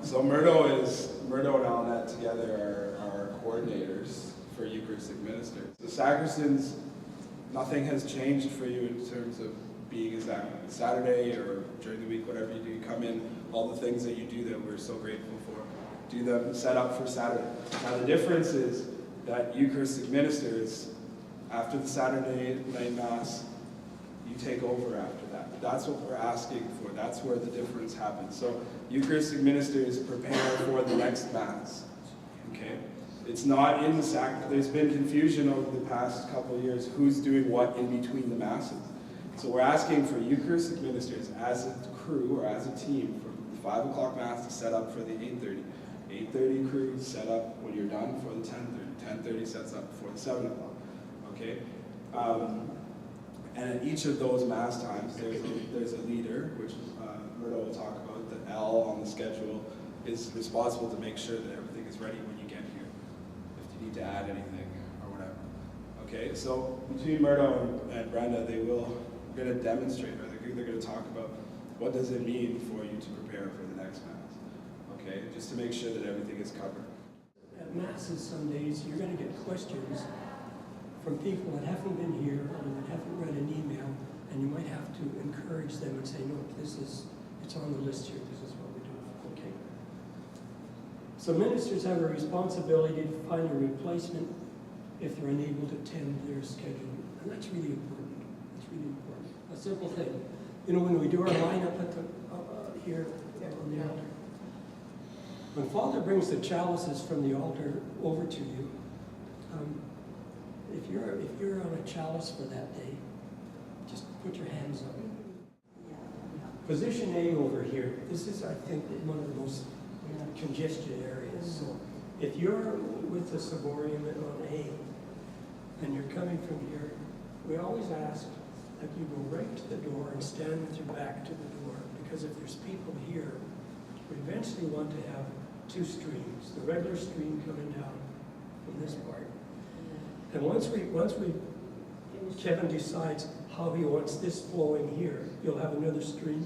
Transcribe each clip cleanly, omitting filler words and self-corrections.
So Murdo and Alnet together are coordinators for Eucharistic Ministers. The sacristans, nothing has changed for you in terms of being a Saturday or during the week, whatever you do. You come in, all the things that you do that we're so grateful for, do them set up for Saturday. Now the difference is that Eucharistic Ministers, after the Saturday night Mass, you take over after that. That's what we're asking for. That's where the difference happens. So Eucharistic Ministers prepare for the next Mass. Okay? It's not in the sacrament. There's been confusion over the past couple of years who's doing what in between the Masses. So we're asking for Eucharistic Ministers as a crew or as a team from the 5 o'clock Mass to set up for the 8:30. 8:30 crew set up when you're done for the 10:30. 10:30 sets up for the 7 o'clock. Okay? And at each of those Mass times, there's a leader, which Murdo will talk about. The L on the schedule is responsible to make sure that everything is ready when you get here, if you need to add anything or whatever. Okay, so between Murdo and Brenda, we're going to demonstrate, or they're going to talk about what does it mean for you to prepare for the next Mass. Okay, just to make sure that everything is covered. At Masses some days, you're going to get questions from people that haven't been here or that haven't read an email, and you might have to encourage them and say, no, it's on the list here, this is what we do. Okay. So ministers have a responsibility to find a replacement if they're unable to attend their schedule. And that's really important. That's really important. A simple thing. You know, when we do our lineup at the here on the altar, when Father brings the chalices from the altar over to you, if you're on a chalice for that day, just put your hands up. Position A over here. This is, I think, one of the most congested areas. So if you're with the ciborium on A and you're coming from here, we always ask that you go right to the door and stand with your back to the door, because if there's people here, we eventually want to have two streams. The regular stream coming down from this part. And once Kevin decides how he wants this flowing here, you'll have another stream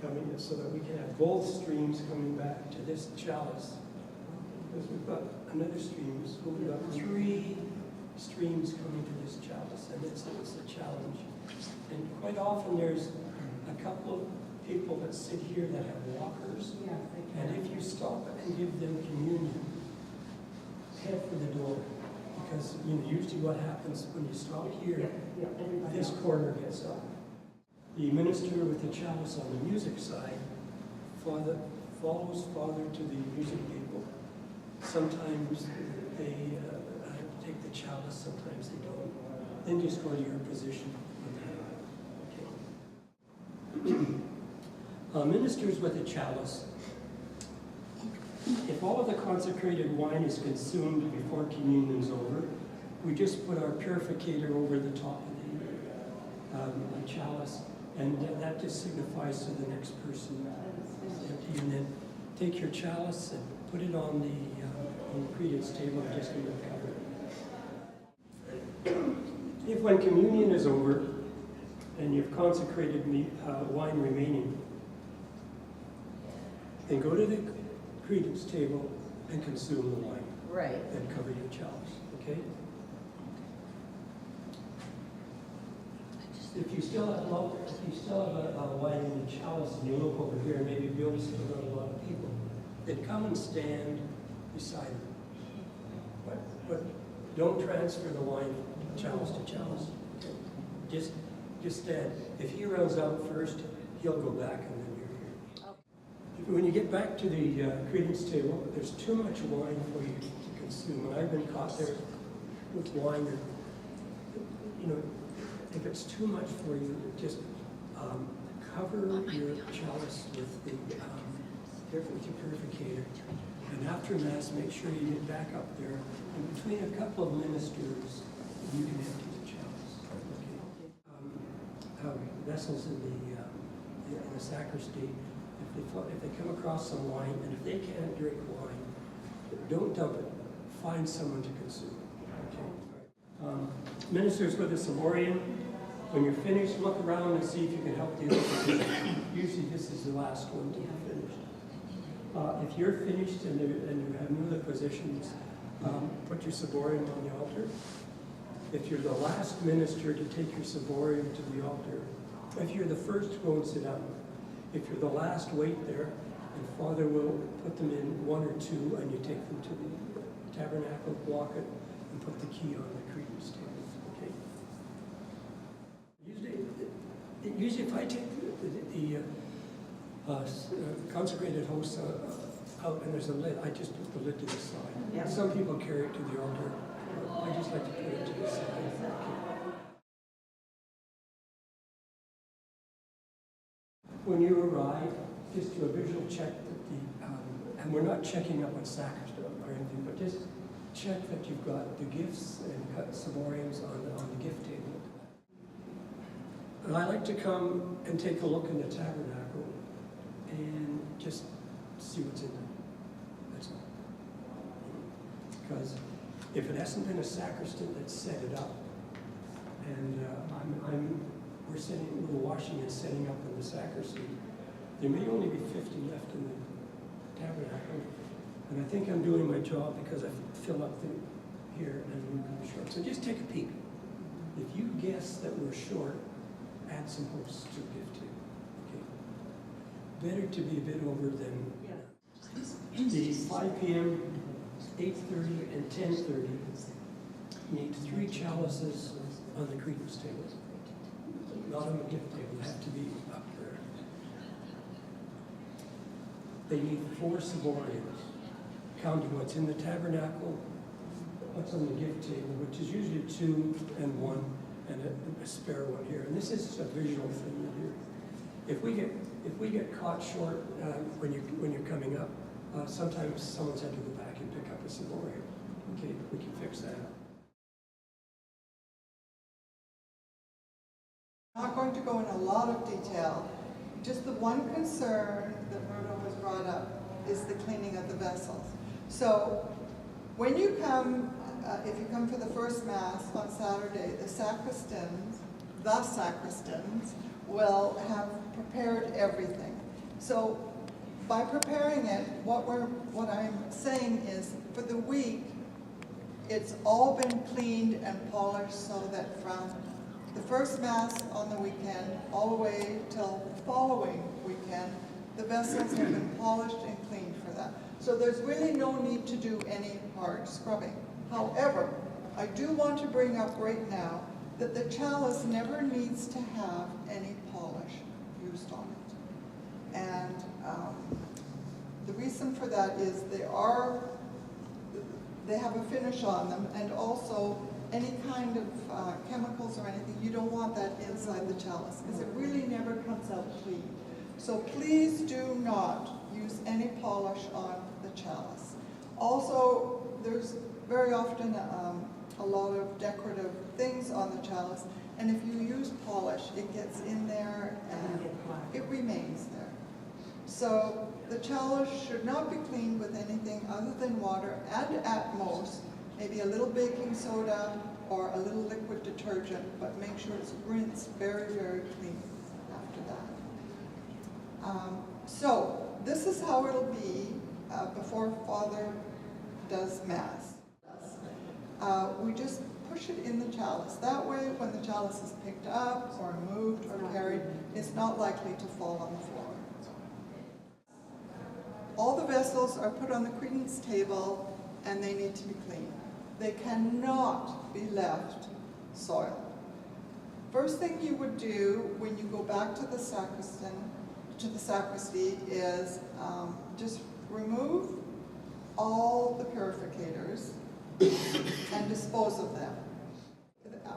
coming in so that we can have both streams coming back to this chalice. Because we've got another stream, so we've got 3 streams coming to this chalice, and it's a challenge. And quite often there's a couple of people that sit here that have walkers, and if you stop and give them communion, head for the door. Because usually what happens when you stop here, this corner gets up. The minister with the chalice on the music side follows Father to the music table. Sometimes they take the chalice, sometimes they don't. Then just go to your position. Okay. Ministers with a chalice. If all of the consecrated wine is consumed before communion is over, we just put our purificator over the top of the chalice, and that just signifies to the next person empty. And then take your chalice and put it on the credence table, just in the cover. If when communion is over and you've consecrated wine remaining, then go to the credence table and consume the wine. Right. And cover your chalice, okay? If you still have a wine in the chalice and you look over here, and maybe Bill's still got a lot of people, then come and stand beside him. But don't transfer the wine chalice to chalice. Okay? Just stand. If he runs out first, he'll go back and then you're here. When you get back to the credence table, there's too much wine for you to consume. And I've been caught there with wine. If it's too much for you, just cover your chalice with the purificator. And after Mass, make sure you get back up there. And between a couple of ministers, you can empty the chalice. Okay. Vessels in the sacristy. If they come across some wine, and if they can't drink wine, don't dump it. Find someone to consume. Okay. Ministers with a ciborium, when you're finished, look around and see if you can help the other. Usually this is the last one to be finished. If you're finished and you have no other positions, put your ciborium on the altar. If you're the last minister to take your ciborium to the altar, if you're the first, go and sit down. If you're the last, wait there, and Father will put them in one or two, and you take them to the tabernacle, block it, and put the key on the credence table. Okay. Usually, if I take the consecrated host out and there's a lid, I just put the lid to the side. Yeah. Some people carry it to the altar. I just like to put it to the side. When you arrive, just do a visual check that and we're not checking up on sacristan or anything, but just check that you've got the gifts and got ciboriums on the gift table. And I like to come and take a look in the tabernacle and just see what's in there. That's all. Because if it hasn't been a sacristan that set it up, and we're washing and setting up in the sacristy, there may only be 50 left in the tabernacle, and I think I'm doing my job because I fill up here and we're short. So just take a peek. If you guess that we're short, add some hosts to the gift table. Okay. Better to be a bit over than the 5 p.m., 8:30, and 10:30. Need 3 chalices on the credence table. Not on the gift table, they have to be up there. They need 4 ciboriums, counting what's in the tabernacle, what's on the gift table, which is usually 2 and 1, and a spare one here. And this is a visual thing here. If we get caught short when you're coming up, sometimes someone's had to go back and pick up a ciborium. Okay, we can fix that. I'm not going to go in a lot of detail. Just the one concern that Murdo has brought up is the cleaning of the vessels. So when you come, if you come for the first Mass on Saturday, the sacristans will have prepared everything. So by preparing it, what I'm saying is for the week, it's all been cleaned and polished so that from the first Mass on the weekend all the way till the following weekend, the vessels have been polished and cleaned for that. So there's really no need to do any hard scrubbing. However, I do want to bring up right now that the chalice never needs to have any polish used on it. And the reason for that is they have a finish on them, and also any kind of chemicals or anything, you don't want that inside the chalice because it really never comes out clean. So please do not use any polish on the chalice. Also, there's very often a lot of decorative things on the chalice, and if you use polish, it gets in there and it remains there. So the chalice should not be cleaned with anything other than water, and at most maybe a little baking soda or a little liquid detergent, but make sure it's rinsed very, very clean after that. So this is how it'll be before Father does Mass. We just push it in the chalice. That way, when the chalice is picked up or moved or carried, it's not likely to fall on the floor. All the vessels are put on the credence table and they need to be cleaned. They cannot be left soiled. First thing you would do when you go back to the sacristy is just remove all the purificators and dispose of them.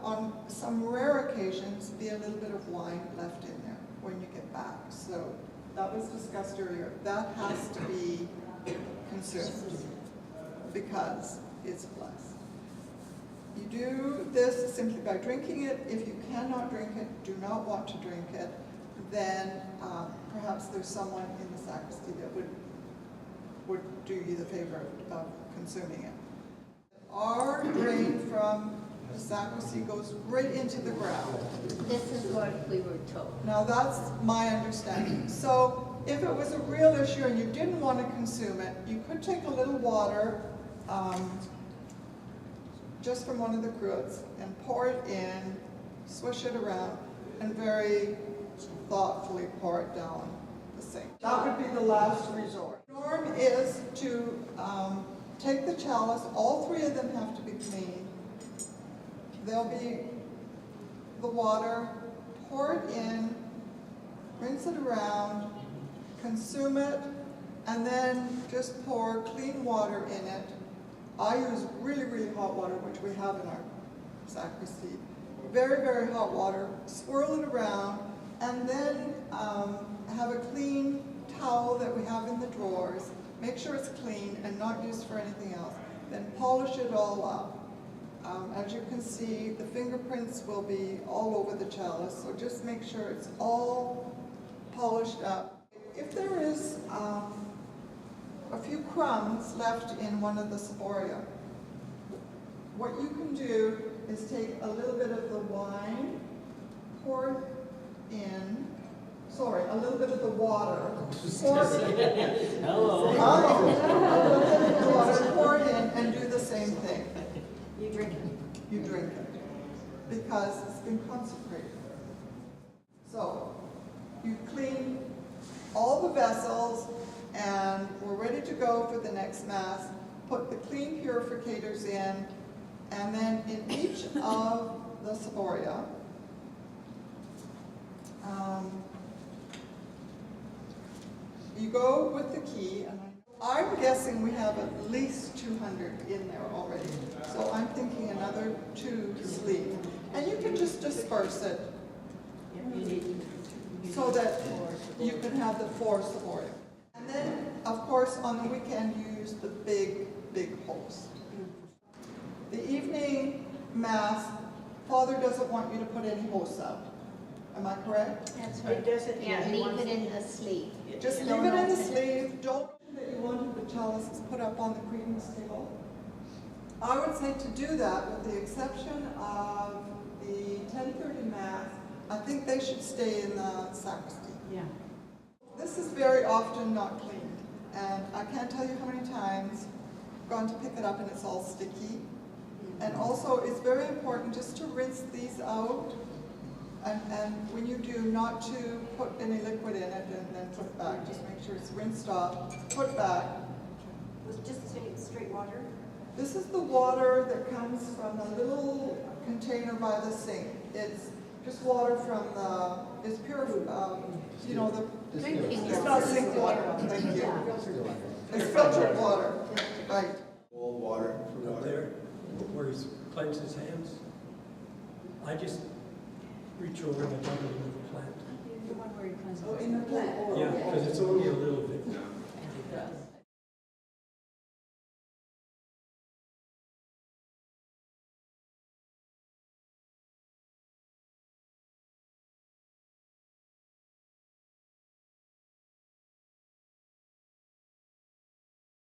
On some rare occasions, be a little bit of wine left in there when you get back. So that was discussed earlier. That has to be consumed because it's blessed. You do this simply by drinking it. If you cannot drink it, do not want to drink it, then perhaps there's someone in the sacristy that would do you the favor of consuming it. Are drained from The sacristy goes right into the ground. This is what we were told. Now, that's my understanding. So if it was a real issue and you didn't want to consume it, you could take a little water, just from one of the cruets, and pour it in, swish it around, and very thoughtfully pour it down the sink. That would be the last resort. The norm is to take the chalice, all three of them have to be clean. There'll be the water, pour it in, rinse it around, consume it, and then just pour clean water in it. I use really, really hot water, which we have in our sacristy. Very, very hot water, swirl it around, and then have a clean towel that we have in the drawers. Make sure it's clean and not used for anything else. Then polish it all up. As you can see, the fingerprints will be all over the chalice, so just make sure it's all polished up. If there is a few crumbs left in one of the ciboria, what you can do is take a little bit of the wine, pour it in, a little bit of the water, pour it in. Hello. A little bit of the water, pour it in, and do the same thing. You drink it. You drink it, because it's been consecrated. So, you clean all the vessels, and we're ready to go for the next Mass. Put the clean purificators in, and then in each of the ciboria, you go with the key, and I'm guessing we have at least 200 in there already. So I'm thinking another 2 sleeve. And you can just disperse it so that you can have the 4 ciboria. And then, of course, on the weekend, you use the big, big host. The evening Mass, Father doesn't want you to put any hosts out. Am I correct? That's right. It doesn't, yeah, leave it in the sleeve. Just leave it in the sleeve. Don't that you wanted the chalices put up on the credence table. I would say to do that, with the exception of the 10:30 Mass, I think they should stay in the sacristy. Yeah. This is very often not cleaned, and I can't tell you how many times I've gone to pick it up and it's all sticky. And also, it's very important just to rinse these out, and when you do, not to put any liquid in it and then put it back. Just make sure it's rinsed off, put back. Was just straight water? This is the water that comes from the little container by the sink. It's just water from the, it's pure, you know, the, Drinking it's water. not sink water, thank you. It's filtered water, right. Bowl water for Up water. there, where he cleanses his hands, I just reach over and I dump it in the plant. The one where he cleanses. Oh, in the plant. Yeah, because it's only a little